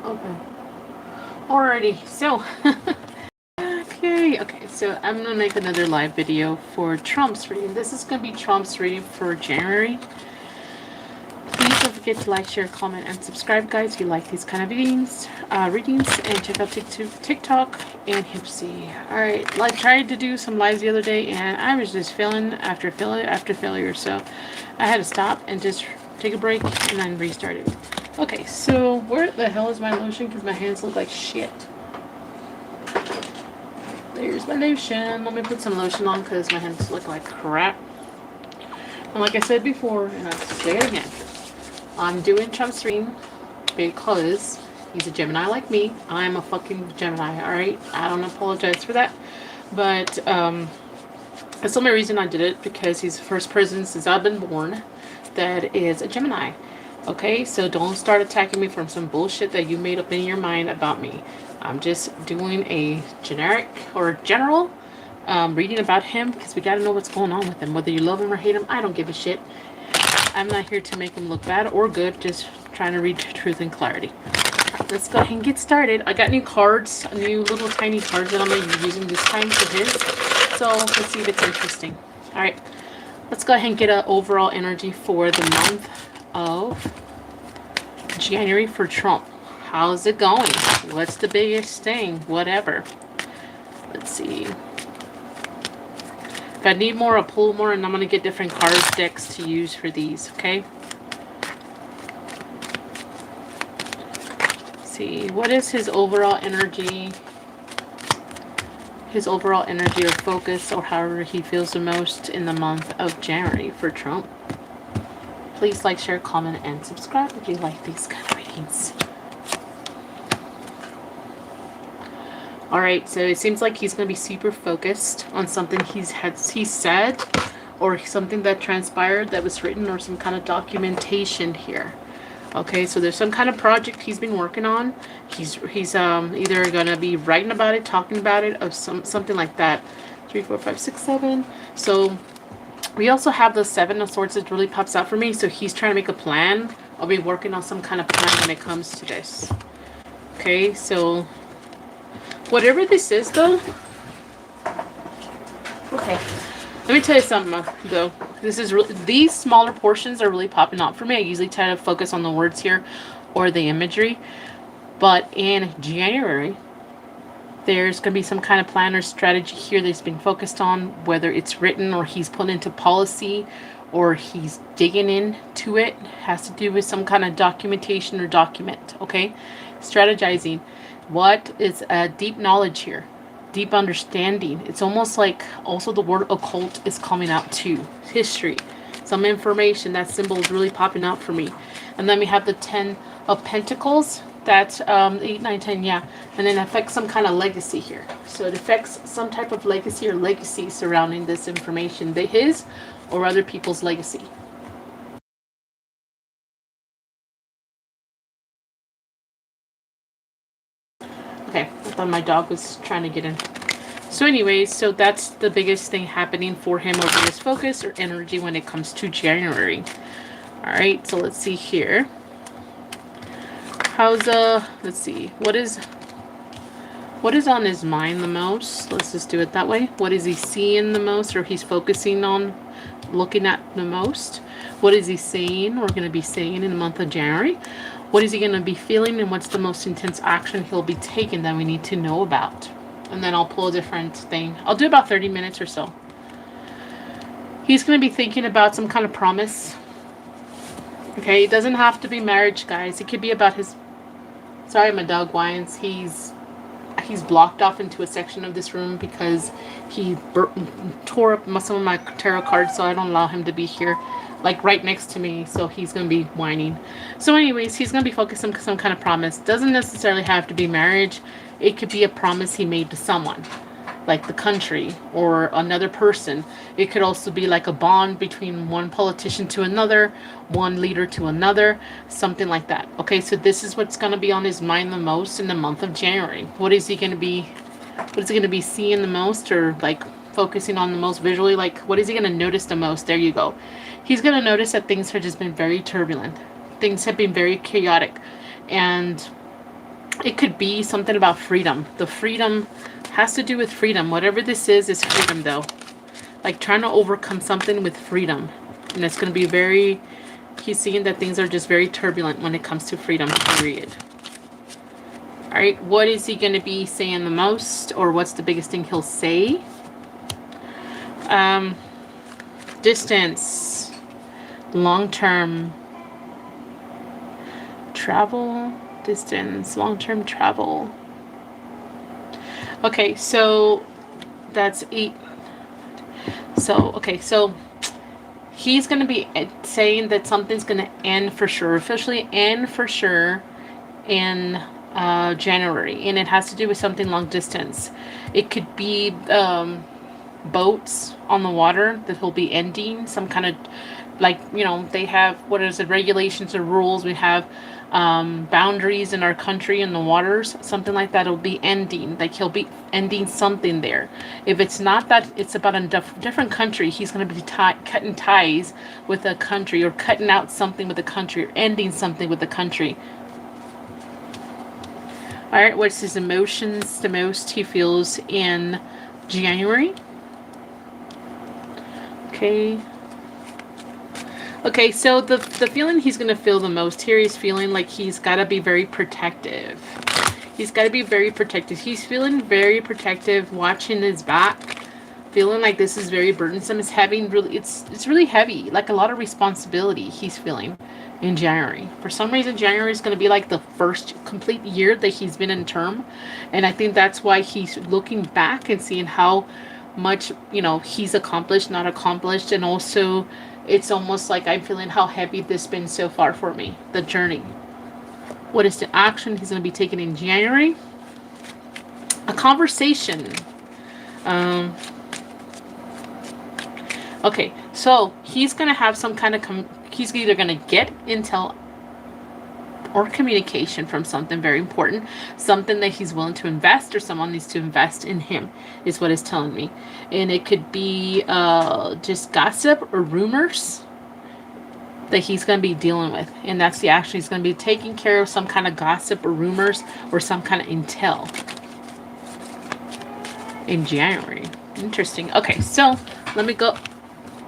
Okay. Alrighty, so okay, so I'm gonna make another live video for Trump's reading. This is gonna be Trump's reading for January. Please don't forget to like, share, comment, and subscribe, guys, if you like these kind of readings, and check out TikTok and Hipsy. Alright, like tried to do some lives the other day, and I was just failing after failure, so I had to stop and just take a break and then restart it. Okay, so where the hell is my lotion? Because my hands look like shit. There's my lotion. Let me put some lotion on because my hands look like crap. And like I said before, and I'll say it again, I'm doing Trump's reading because he's a Gemini like me. I'm a fucking Gemini, alright? I don't apologize for that. But that's the only reason I did it, because he's the first person since I've been born that is a Gemini. Okay, so don't start attacking me from some bullshit that you made up in your mind about me. I'm just doing a generic or general reading about him, because we got to know what's going on with him. Whether you love him or hate him, I don't give a shit. I'm not here to make him look bad or good, just trying to read truth and clarity. Let's go ahead and get started. I got new cards, new little tiny cards that I'm going to be using this time for his. So let's see if it's interesting. Alright, let's go ahead and get an overall energy for the month of January for Trump. How's it going? What's the biggest thing? Whatever. Let's see. If I need more, I'll pull more, and I'm going to get different card decks to use for these, okay? Let's see. What is his overall energy? His overall energy or focus, or however he feels the most in the month of January for Trump. Please like, share, comment, and subscribe if you like these kind of readings. Alright, so it seems like he's going to be super focused on something he said, or something that transpired that was written, or some kind of documentation here. Okay, so there's some kind of project he's been working on. He's either going to be writing about it, talking about it, or something like that. 3, 4, 5, 6, 7. So we also have the 7 of Swords that really pops out for me. So he's trying to make a plan. I'll be working on some kind of plan when it comes to this. Okay, so whatever this is, though. Okay, let me tell you something, though. These smaller portions are really popping out for me. I usually try to focus on the words here or the imagery. But in January, there's going to be some kind of plan or strategy here that's been focused on, whether it's written or he's put into policy or he's digging into it. Has to do with some kind of documentation or document, okay? Strategizing. What is a deep knowledge here? Deep understanding. It's almost like also the word occult is coming out too. History. Some information. That symbol is really popping out for me. And then we have the 10 of Pentacles. That's 8, 9, 10, yeah. And then it affects some kind of legacy here. So it affects some type of legacy or legacy surrounding this information. His or other people's legacy. Okay, I thought my dog was trying to get in. So anyways, so that's the biggest thing happening for him over his focus or energy when it comes to January. Alright, so let's see here. Let's see, what is on his mind the most? Let's just do it that way. What is he seeing the most, or he's focusing on, looking at the most? What is he saying, or going to be saying in the month of January? What is he going to be feeling, and what's the most intense action he'll be taking that we need to know about? And then I'll pull a different thing. I'll do about 30 minutes or so. He's going to be thinking about some kind of promise. Okay, it doesn't have to be marriage, guys. It could be about his... Sorry, my dog whines. He's blocked off into a section of this room because he tore up some of my tarot cards, so I don't allow him to be here, like right next to me, so he's going to be whining. So anyways, he's going to be focused on some kind of promise. Doesn't necessarily have to be marriage. It could be a promise he made to someone, like the country or another person. It could also be like a bond between one politician to another, one leader to another, something like that. Okay, so this is what's going to be on his mind the most in the month of January. What is he going to be seeing the most, or like focusing on the most visually? Like, what is he going to notice the most? There you go. He's going to notice that things have just been very turbulent. Things have been very chaotic, and It could be something about freedom. The freedom has to do with freedom. Whatever this is freedom though. Like trying to overcome something with freedom. And it's going to be very, he's seeing that things are just very turbulent when it comes to freedom, period. All right, what is he going to be saying the most, or what's the biggest thing he'll say? Distance, long-term travel, distance, long-term travel. Okay, so that's 8. So, okay, so he's going to be saying that something's going to end for sure, officially end for sure in January, and it has to do with something long distance. It could be boats on the water that he'll be ending, some kind of, like, you know, they have, what is it, regulations or rules. We have boundaries in our country in the waters, something like that. It'll be ending, like he'll be ending something there. If it's not that it's about a different country, he's going to be cutting ties with a country, or cutting out something with a country, or ending something with a country. All right, what's his emotions the most he feels in January? Okay. Okay, so the feeling he's going to feel the most here, he's feeling like he's got to be very protective. He's got to be very protective. He's feeling very protective, watching his back, feeling like this is very burdensome. It's having really, it's really heavy, like a lot of responsibility he's feeling in January. For some reason, January is going to be like the first complete year that he's been in term. And I think that's why he's looking back and seeing how much, you know, he's accomplished, not accomplished. And also, it's almost like I'm feeling how heavy this been so far for me, the journey. What is the action he's going to be taking in January? A conversation. Okay, so he's going to have some kind of, he's either going to get intel or communication from something very important, something that he's willing to invest, or someone needs to invest in him, is what it's telling me. And it could be just gossip or rumors that he's going to be dealing with. And that's the action. He's going to be taking care of some kind of gossip or rumors or some kind of intel in January. Interesting. Okay, so let me go.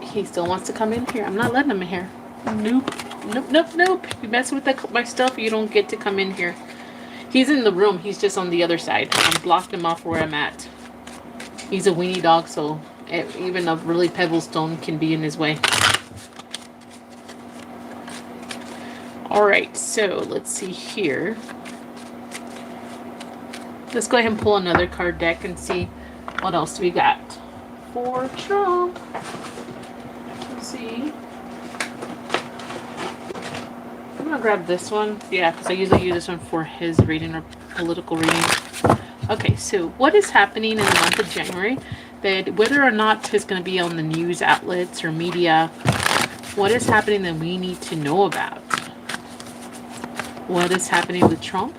He still wants to come in here. I'm not letting him in here. Nope. Nope, nope, nope. You mess with my stuff, you don't get to come in here. He's in the room. He's just on the other side. I'm blocked him off where I'm at. He's a weenie dog, so even a really pebble stone can be in his way. Alright, so let's see here. Let's go ahead and pull another card deck and see what else we got for Trump. Let's see. I'm going to grab this one. Yeah, because I usually use this one for his reading or political reading. Okay, so what is happening in the month of January? That whether or not it's going to be on the news outlets or media, what is happening that we need to know about? What is happening with Trump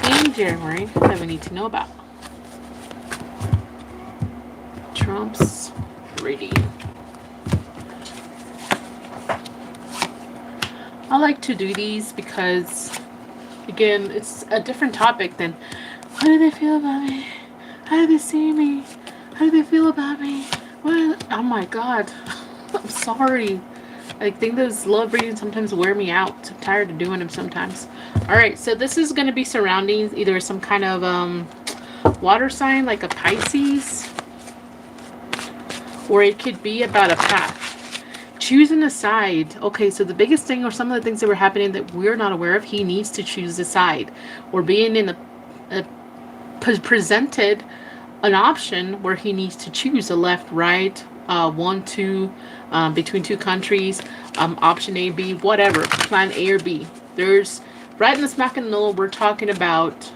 in January that we need to know about? Trump's reading. I like to do these because, again, it's a different topic than what do they feel about me? How do they see me? How do they feel about me? What? Oh my God. I'm sorry. I think those love readings sometimes wear me out. I'm tired of doing them sometimes. Alright, so this is going to be surrounding either some kind of water sign like a Pisces, or it could be about a path. Choosing a side. Okay, so the biggest thing, or some of the things that were happening that we're not aware of, he needs to choose a side, or being in presented an option where he needs to choose a left, right, 1, 2, between two countries, option A, B, whatever, plan A or B. There's right in the smack in the middle. We're talking about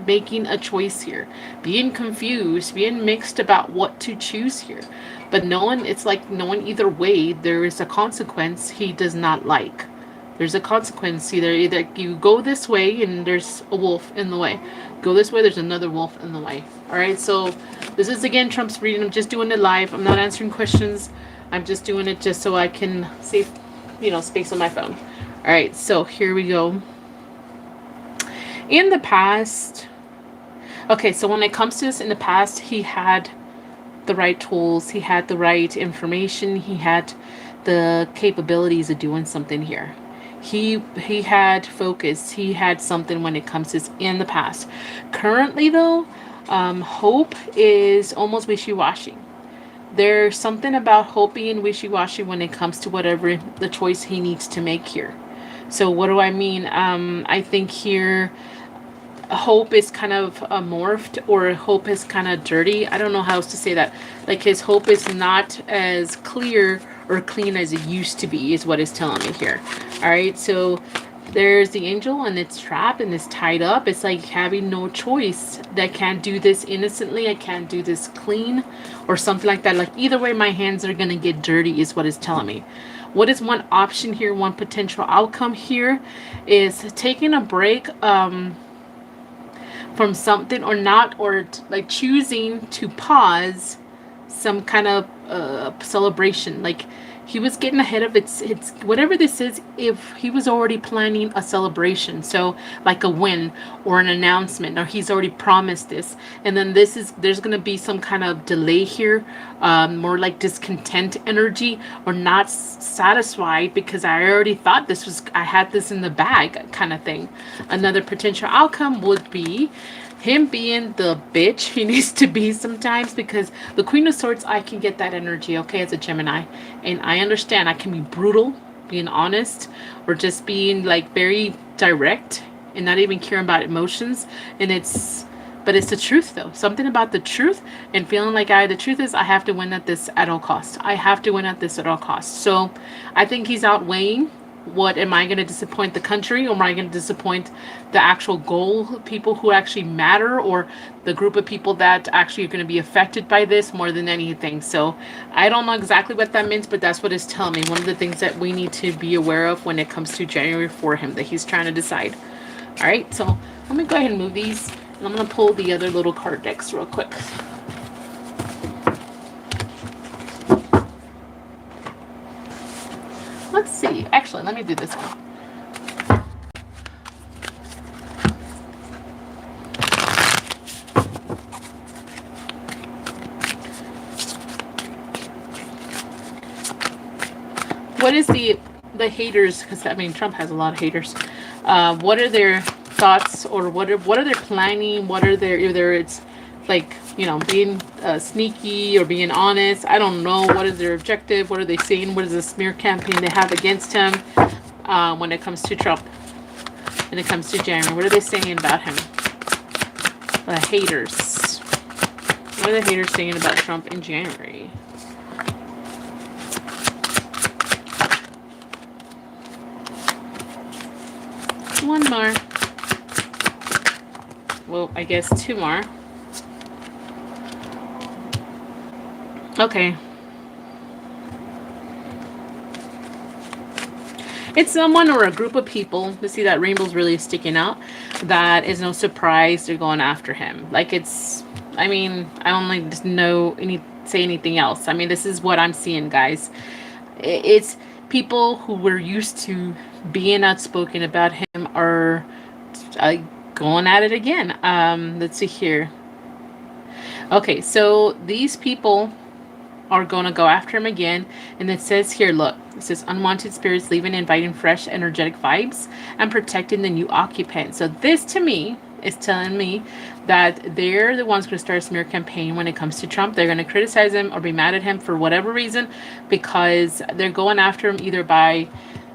making a choice here, being confused, being mixed about what to choose here. But knowing, it's like knowing either way, there is a consequence he does not like. There's a consequence. Either you go this way and there's a wolf in the way. Go this way, there's another wolf in the way. Alright, so this is again Trump's reading. I'm just doing it live. I'm not answering questions. I'm just doing it just so I can save, space on my phone. Alright, so here we go. In the past, okay, so when it comes to this, in the past, he had the right tools, he had the right information, he had the capabilities of doing something here. He had focus, he had something when it comes to this in the past. Currently, though, hope is almost wishy-washy. There's something about hope being wishy-washy when it comes to whatever the choice he needs to make here. So what do I mean? I think here hope is kind of morphed, or hope is kind of dirty. I don't know how else to say that. Like his hope is not as clear or clean as it used to be, is what it's telling me here. All right, so there's the angel and it's trapped and it's tied up. It's like having no choice. I can't do this innocently. I can't do this clean or something like that. Like either way, my hands are going to get dirty is what it's telling me. What is one option here? One potential outcome here is taking a break from something, or not, or like choosing to pause some kind of celebration. Like he was getting ahead of it's whatever this is. If he was already planning a celebration, so like a win or an announcement, or he's already promised this, and then there's going to be some kind of delay here, more like discontent energy, or not satisfied because I already thought I had this in the bag kind of thing. Another potential outcome would be him being the bitch he needs to be sometimes, because the Queen of Swords, I can get that energy, okay, as a Gemini. And I understand I can be brutal, being honest, or just being like very direct and not even caring about emotions. But it's the truth though. Something about the truth and feeling like the truth is I have to win at this at all costs. I have to win at this at all costs. So I think he's outweighing what am I going to disappoint the country, or am I going to disappoint the actual goal people who actually matter, or the group of people that actually are going to be affected by this more than anything. So I don't know exactly what that means, but that's what it's telling me. One of the things that we need to be aware of when it comes to January for him, that he's trying to decide. All right, so let me go ahead and move these, and I'm going to pull the other little card decks real quick. Let's see. Actually, let me do this one. What is the haters? Because I mean, Trump has a lot of haters. What are their thoughts, or what are they planning? What are their, either it's like, you know, being sneaky or being honest. I don't know. What is their objective? What are they saying? What is the smear campaign they have against him when it comes to Trump? When it comes to January, what are they saying about him? The haters. What are the haters saying about Trump in January? One more. Well, I guess two more. Okay. It's someone or a group of people. You see that rainbow's really sticking out. That is no surprise they're going after him. Like it's, I mean, I don't like to say anything else. I mean, this is what I'm seeing, guys. It's people who were used to being outspoken about him are going at it again. Let's see here. Okay, so these people are going to go after him again. And it says here, look, it says unwanted spirits leaving, inviting fresh energetic vibes and protecting the new occupant. So this to me is telling me that they're the ones going to start a smear campaign when it comes to Trump. They're going to criticize him or be mad at him for whatever reason, because they're going after him either by,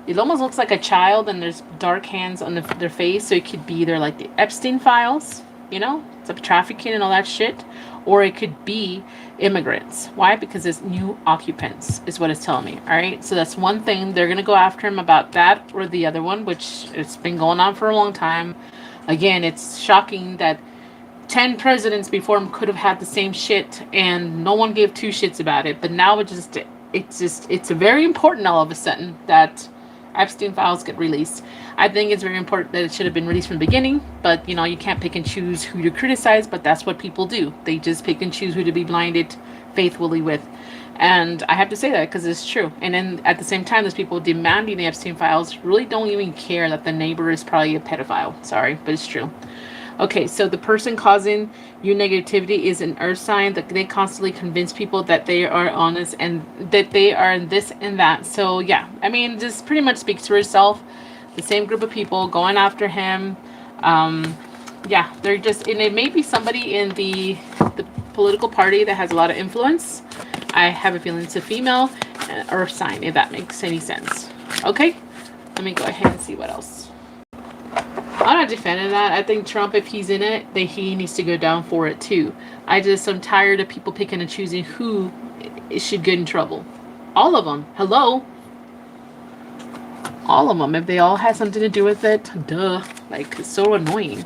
it almost looks like a child and there's dark hands on their face. So it could be either like the Epstein files, you know, it's up trafficking and all that shit, or it could be immigrants. Why? Because it's new occupants is what it's telling me. All right, so that's one thing. They're going to go after him about that or the other one, which it's been going on for a long time. Again, it's shocking that 10 presidents before him could have had the same shit and no one gave two shits about it. But now it's very important all of a sudden that Epstein files get released. I think it's very important that it should have been released from the beginning, but you know, you can't pick and choose who to criticize, but that's what people do. They just pick and choose who to be blinded faithfully with. And I have to say that because it's true. And then at the same time, those people demanding the Epstein files really don't even care that the neighbor is probably a pedophile. Sorry, but it's true. Okay, so the person causing you negativity is an earth sign that they constantly convince people that they are honest and that they are this and that. So yeah, I mean, this pretty much speaks for itself. The same group of people going after him. Yeah, they're just, and it may be somebody in the political party that has a lot of influence. I have a feeling it's a female earth sign, if that makes any sense. Okay, let me go ahead and see what else. I'm not defending that. I think Trump, if he's in it, then he needs to go down for it too. I'm tired of people picking and choosing who should get in trouble. All of them. Hello? All of them. If they all had something to do with it, duh. Like, it's so annoying.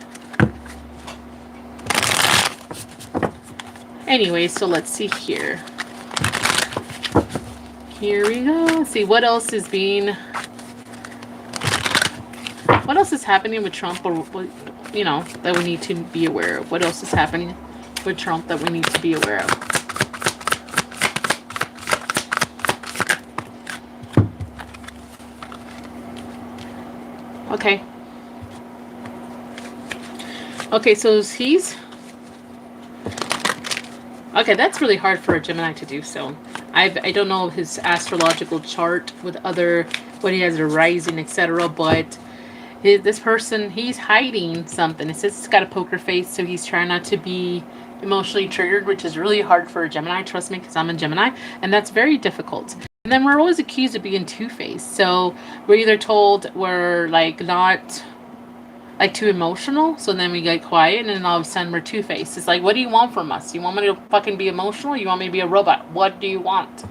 Anyway, so let's see here. Here we go. Let's see what else is being... What else is happening with Trump, or you know, that we need to be aware of? What else is happening with Trump that we need to be aware of? Okay. Okay, so he's... Okay, that's really hard for a Gemini to do so. I don't know his astrological chart with other... What he has a rising, etc., but... This person, he's hiding something. It says he's got a poker face, so he's trying not to be emotionally triggered, which is really hard for a Gemini, trust me, because I'm a Gemini, and that's very difficult. And then we're always accused of being two-faced. So we're either told we're like not like too emotional, so then we get quiet, and then all of a sudden we're two-faced. It's like, what do you want from us? You want me to fucking be emotional? You want me to be a robot? What do you want?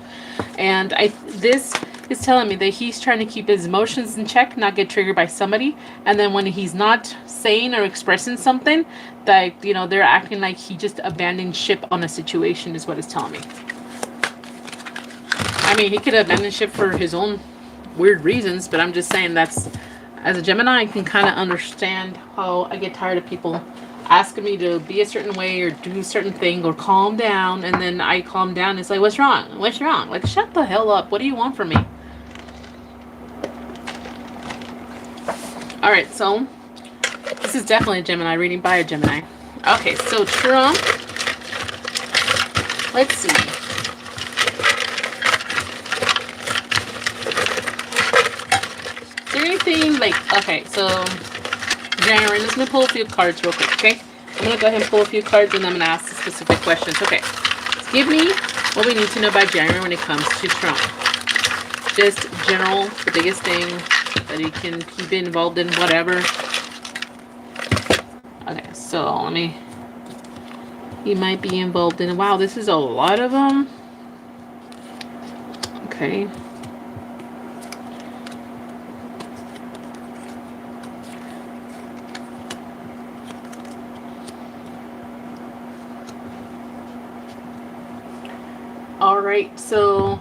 And this is telling me that he's trying to keep his emotions in check, not get triggered by somebody. And then when he's not saying or expressing something, that, you know, they're acting like he just abandoned ship on a situation is what it's telling me. I mean, he could abandon ship for his own weird reasons, but I'm just saying that's, as a Gemini, I can kind of understand how I get tired of people asking me to be a certain way or do a certain thing or calm down, and then I calm down. It's like, what's wrong? What's wrong? Like, shut the hell up. What do you want from me? Alright, so this is definitely a Gemini reading by a Gemini. Okay, so Trump. Let's see. Is there anything like... Okay, so January, let's pull a few cards real quick, okay? I'm going to go ahead and pull a few cards, and I'm going to ask the specific questions. Okay, give me what we need to know about January when it comes to Trump. Just general, the biggest thing that he can keep involved in, whatever. Okay, so let me... He might be involved in... Wow, this is a lot of them. Okay. Alright, so...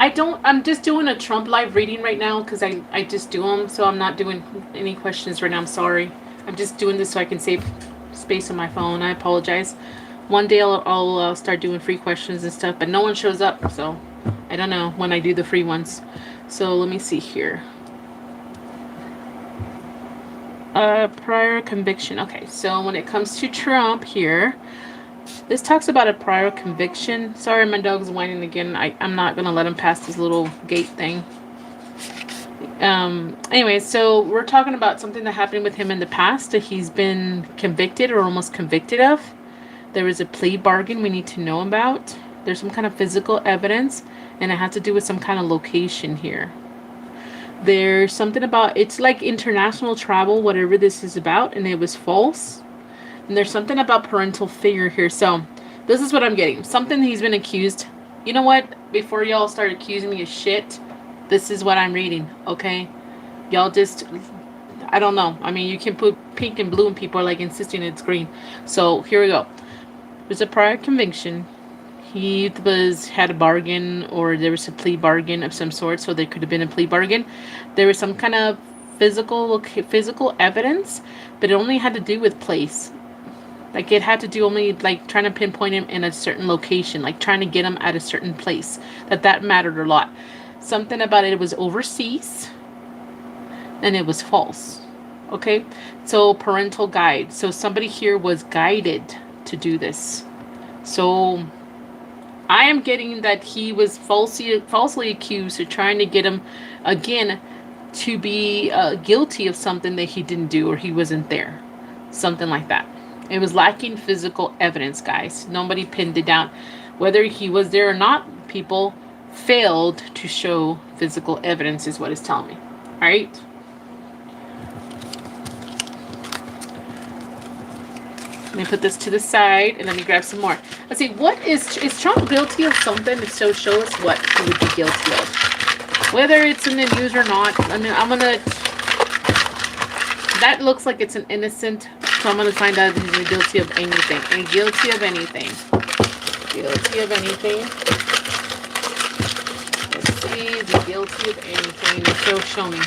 I'm just doing a Trump live reading right now because I just do them, so I'm not doing any questions right now. I'm sorry. I'm just doing this so I can save space on my phone. I apologize. One day I'll start doing free questions and stuff, but no one shows up, so I don't know when I do the free ones. So let me see here. Prior conviction. Okay, so when it comes to Trump here, this talks about a prior conviction. Sorry, my dog's whining again. I'm not going to let him pass this little gate thing. Anyway, so we're talking about something that happened with him in the past that he's been convicted or almost convicted of. There is a plea bargain we need to know about. There's some kind of physical evidence, and it has to do with some kind of location here. There's something about, it's like international travel, whatever this is about, and it was false. And there's something about parental figure here. So this is what I'm getting. Something he's been accused. You know what? Before y'all start accusing me of shit, this is what I'm reading, okay? Y'all just, I don't know. I mean, you can put pink and blue and people are like insisting it's green. So here we go. There's a prior conviction. He had a bargain, or there was a plea bargain of some sort. So there could have been a plea bargain. There was some kind of physical evidence, but it only had to do with place. Like it had to do only like trying to pinpoint him in a certain location, like trying to get him at a certain place. That mattered a lot. Something about it was overseas and it was false. Okay? So parental guide. So somebody here was guided to do this. So I am getting that he was falsely accused of trying to get him again to be guilty of something that he didn't do or he wasn't there. Something like that. It was lacking physical evidence, guys. Nobody pinned it down. Whether he was there or not, people failed to show physical evidence is what it's telling me. All right? Let me put this to the side and let me grab some more. Let's see, what is Trump guilty of something? So show us what he would be guilty of. Whether it's in the news or not, I mean, that looks like it's an innocent, so I'm going to find out if he's guilty of anything. And guilty of anything. Guilty of anything. Let's see, is he guilty of anything? So show me.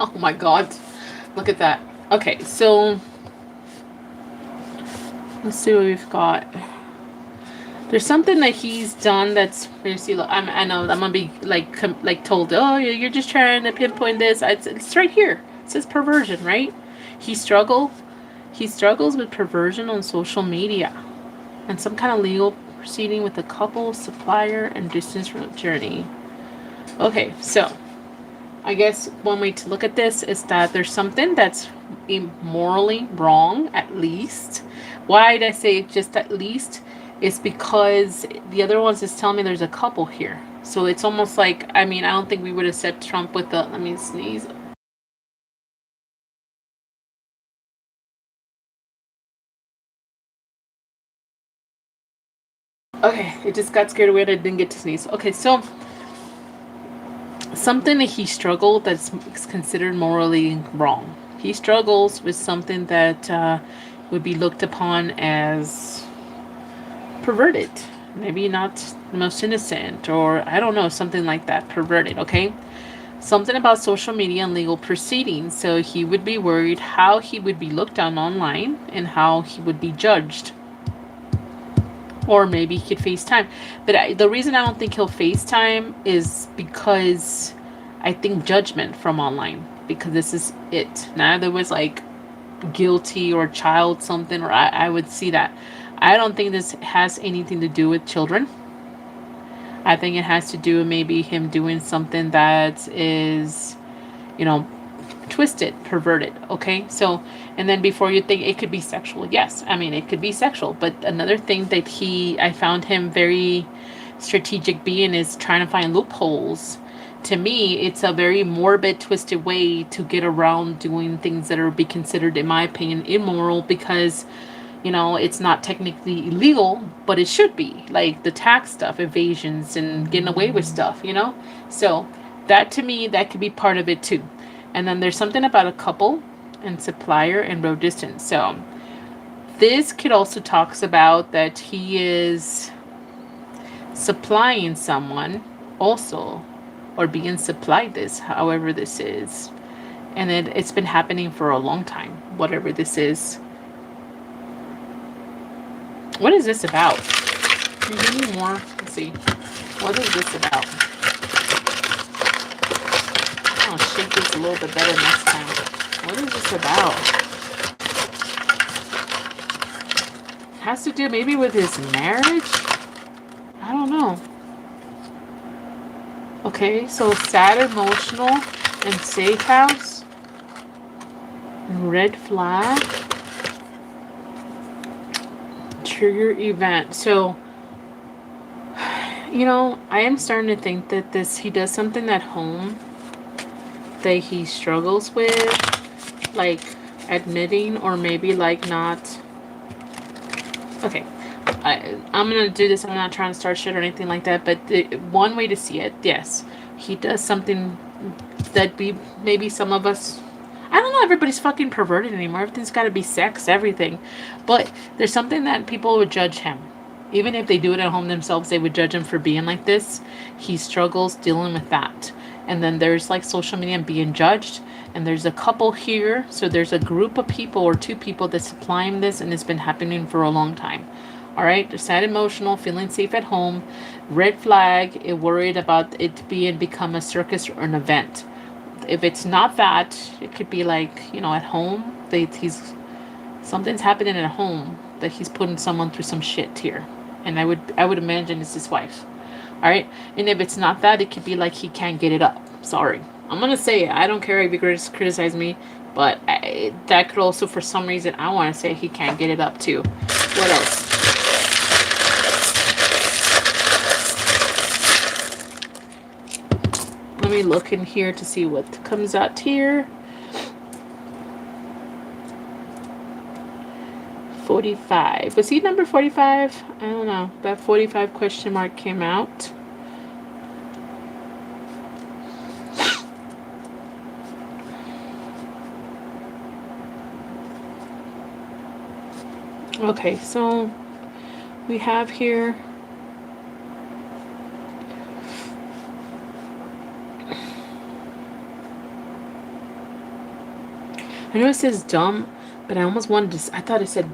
Oh my God. Look at that. Okay, so let's see what we've got. There's something that he's done that's, see, I know I'm gonna be like told, oh, you're just trying to pinpoint this. It's right here. It says perversion, right? He struggles with perversion on social media and some kind of legal proceeding with a couple, supplier, and distance journey. Okay, so I guess one way to look at this is that there's something that's morally wrong, at least. Why did I say just at least? It's because the other ones is telling me there's a couple here. So it's almost like, I mean, I don't think we would accept Trump with the, let me sneeze. Okay, it just got scared away and I didn't get to sneeze. Okay, so something that he struggled that's considered morally wrong. He struggles with something that would be looked upon as perverted. Maybe not the most innocent, or I don't know, something like that. Perverted, okay? Something about social media and legal proceedings. So he would be worried how he would be looked on online and how he would be judged. Or maybe he could face time. But the reason I don't think he'll face time is because I think judgment from online. Because this is it. Now there was like guilty or child something, or I would see that. I don't think this has anything to do with children. I think it has to do with maybe him doing something that is, twisted, perverted, okay? So, and then before you think it could be sexual, yes, I mean, it could be sexual, but another thing that I found him very strategic being is trying to find loopholes. To me, it's a very morbid, twisted way to get around doing things that are be considered, in my opinion, immoral because, it's not technically illegal, but it should be. Like the tax stuff, evasions, and getting away with stuff, So that, to me, that could be part of it too. And then there's something about a couple and supplier and road distance. So this kid also talks about that he is supplying someone also, or being supplied this, however this is. And it's been happening for a long time, whatever this is. What is this about? Can you give me more? Let's see. What is this about? I'll shake this a little bit better next time. What is this about? It has to do maybe with his marriage? I don't know. Okay, so sad, emotional, and safe house. Red flag. Trigger event. So, I am starting to think that he does something at home that he struggles with, like admitting, or maybe like not. Okay, I'm gonna do this. I'm not trying to start shit or anything like that, but one way to see it, yes, he does something that maybe some of us, I don't know, everybody's fucking perverted anymore. Everything's got to be sex, everything. But there's something that people would judge him. Even if they do it at home themselves, they would judge him for being like this. He struggles dealing with that. And then there's like social media and being judged. And there's a couple here. So there's a group of people or two people that's supplying this, and it's been happening for a long time. All right, they're sad, emotional, feeling safe at home. Red flag, worried about it become a circus or an event. If it's not that, it could be like, at home. Something's happening at home that he's putting someone through some shit here. And I would imagine it's his wife. All right. And if it's not that, it could be like he can't get it up. Sorry. I'm going to say it. I don't care if you criticize me, but that could also, for some reason, I want to say he can't get it up too. What else? Let me look in here to see what comes out here. 45. Was he number 45? I don't know. That 45 question mark came out. Okay, so we have here I know it says dumb, but I almost wanted to, I thought it said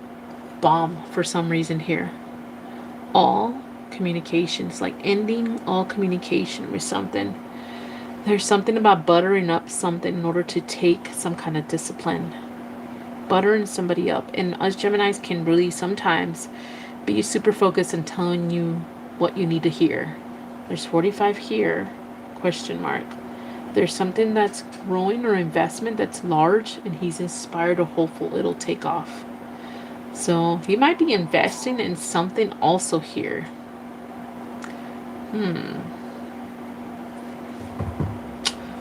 bomb for some reason here. All communications, like ending all communication with something. There's something about buttering up something in order to take some kind of discipline. Buttering somebody up. And us Geminis can really sometimes be super focused on telling you what you need to hear. There's 45 here, question mark. There's something that's growing or investment that's large, and he's inspired or hopeful it'll take off. So he might be investing in something also here.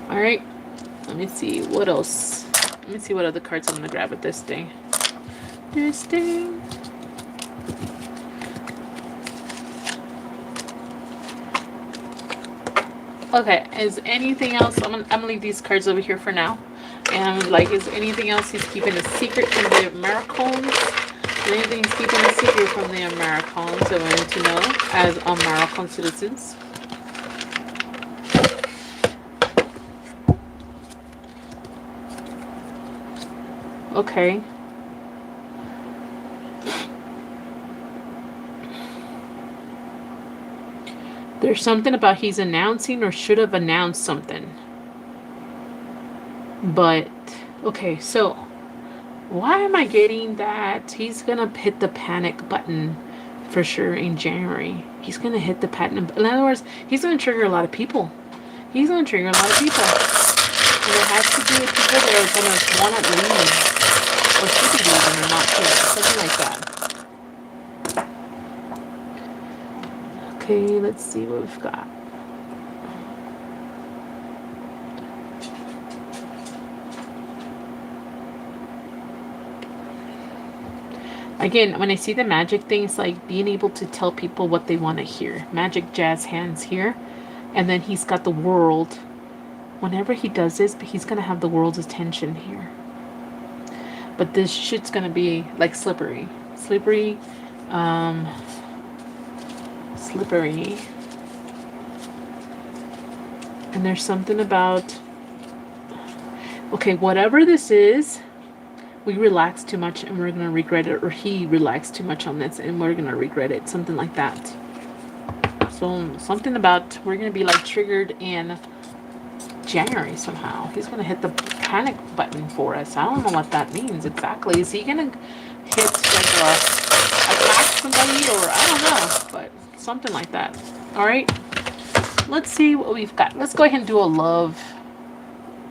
All right. Let me see what else. Let me see what other cards I'm going to grab with this thing. Okay, is anything else? I'm gonna leave these cards over here for now. And is anything else he's keeping a secret from the Americans? Anything he's keeping a secret from the Americans that we need to know as American citizens? Okay. There's something about he's announcing or should have announced something. But, okay, so why am I getting that he's going to hit the panic button for sure in January? He's going to hit the panic. In other words, he's going to trigger a lot of people. He's going to trigger a lot of people. And it has to do with people that are going to want to leave or should be leaving or not here. Something like that. Okay, let's see what we've got. Again, when I see the magic thing, it's like being able to tell people what they want to hear. Magic jazz hands here. And then he's got the world. Whenever he does this, he's going to have the world's attention here. But this shit's going to be like slippery. Slippery. And there's something about, okay, whatever this is, we relax too much and we're going to regret it, or he relaxed too much on this and we're going to regret it, something like that. So something about, we're going to be like triggered in January somehow. He's going to hit the panic button for us. I don't know what that means exactly. Is he going to hit like attack somebody, or I don't know, but something like that. All right, let's see what we've got. Let's go ahead and do a love,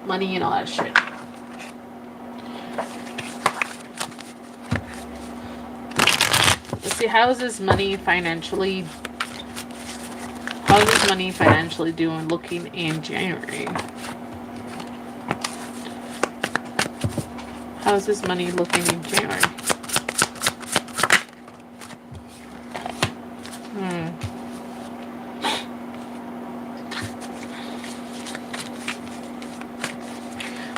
money, and all that shit. Let's see, how is this money financially? How is this money financially doing looking in January? How is this money looking in January?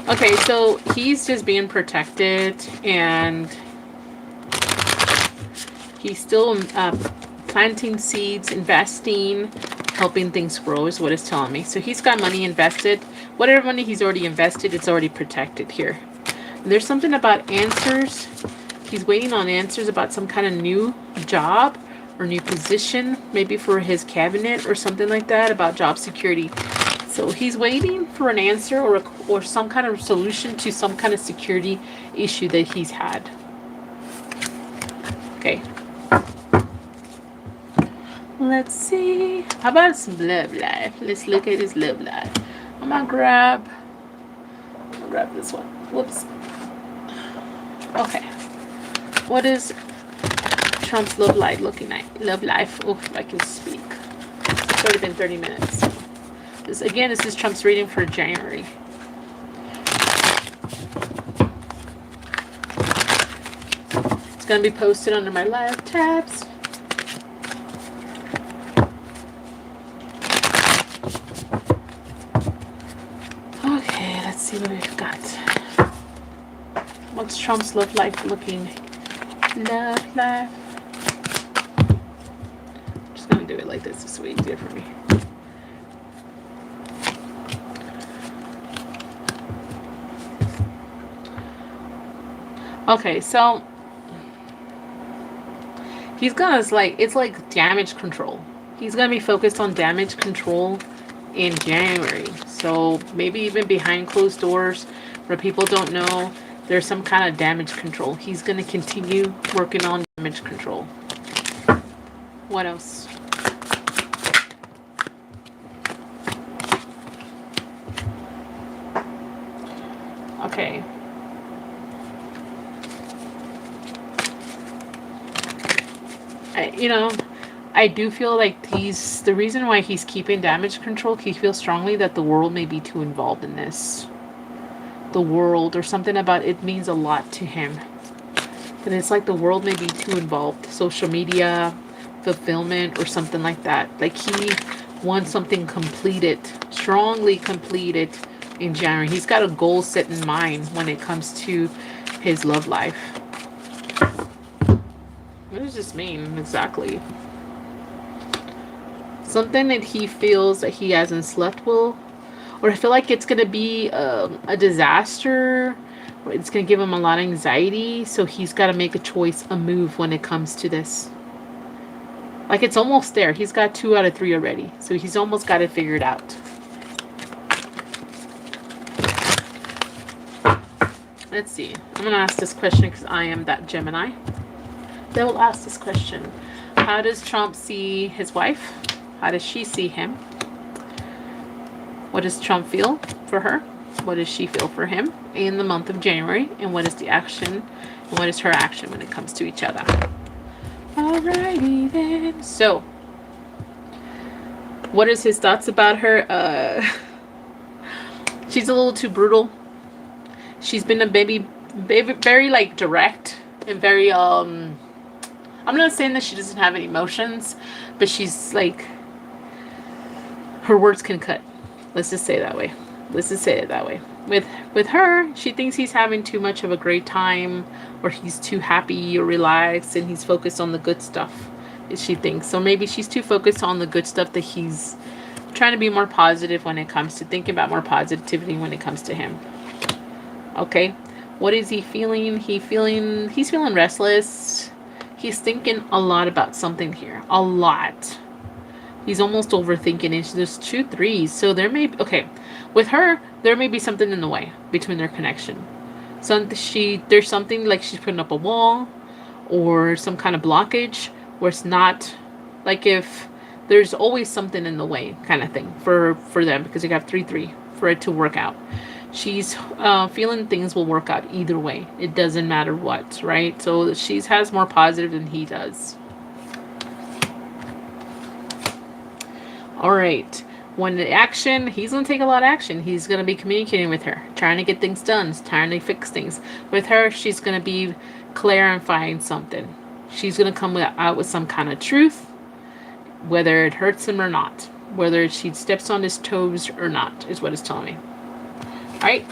Okay, so he's just being protected, and he's still planting seeds, investing, helping things grow is what it's telling me. So he's got money invested. Whatever money he's already invested, it's already protected here. And there's something about answers. He's waiting on answers about some kind of new job or new position, maybe for his cabinet or something like that, about job security. So he's waiting for an answer or some kind of solution to some kind of security issue that he's had. Okay. Let's see. How about some love life? Let's look at his love life. I'm gonna grab this one. Whoops. Okay. What is Trump's love life looking like? Love life. Oh, if I can speak. It's already been 30 minutes. This is Trump's reading for January. It's gonna be posted under my live tabs. Okay, let's see what we've got. What's Trump's love life looking? Love life. I'm just gonna do it like this. It's way easier for me. Okay, so he's gonna it's like damage control. He's gonna be focused on damage control in January. So maybe even behind closed doors where people don't know, there's some kind of damage control. He's gonna continue working on damage control. What else? Okay. I do feel like the reason why he's keeping damage control, he feels strongly that the world may be too involved in this. The world, or something about it means a lot to him. That it's like the world may be too involved. Social media, fulfillment, or something like that. Like he wants something completed, strongly completed in January. He's got a goal set in mind when it comes to his love life. What does this mean exactly? Something that he feels that he hasn't slept well, or I feel like it's going to be a disaster, or it's going to give him a lot of anxiety, so he's got to make a choice, a move when it comes to this. Like it's almost there. He's got 2 out of 3 already, so he's almost got it figured out. Let's see. I'm going to ask this question because I am that Gemini. They will ask this question. How does Trump see his wife? How does she see him? What does Trump feel for her? What does she feel for him in the month of January? And what is the action? And what is her action when it comes to each other? Alrighty then. So, what is his thoughts about her? She's a little too brutal. She's been a baby, very like direct and very I'm not saying that she doesn't have any emotions, but she's like, her words can cut. Let's just say it that way. Let's just say it that way. With her, she thinks he's having too much of a great time, or he's too happy or relaxed, and he's focused on the good stuff, she thinks. So maybe she's too focused on the good stuff that he's trying to be more positive when it comes to thinking about more positivity when it comes to him. Okay. What is he feeling? He's feeling restless. He's thinking a lot about something here. A lot. He's almost overthinking it. There's 2 3s. So there may be, okay. With her, there may be something in the way between their connection. There's something like she's putting up a wall or some kind of blockage where it's not, like if there's always something in the way kind of thing for them, because you got 3 3 for it to work out. She's feeling things will work out either way. It doesn't matter what, right? So she has more positive than he does. All right. When the action, he's going to take a lot of action. He's going to be communicating with her, trying to get things done, trying to fix things. With her, she's going to be clarifying something. She's going to come out with some kind of truth, whether it hurts him or not. Whether she steps on his toes or not, is what it's telling me. Alright.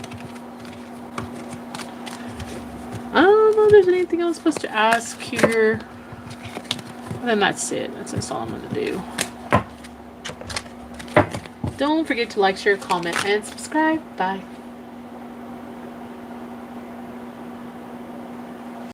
I don't know if there's anything else supposed to ask here. And then that's it. That's all I'm going to do. Don't forget to like, share, comment, and subscribe. Bye.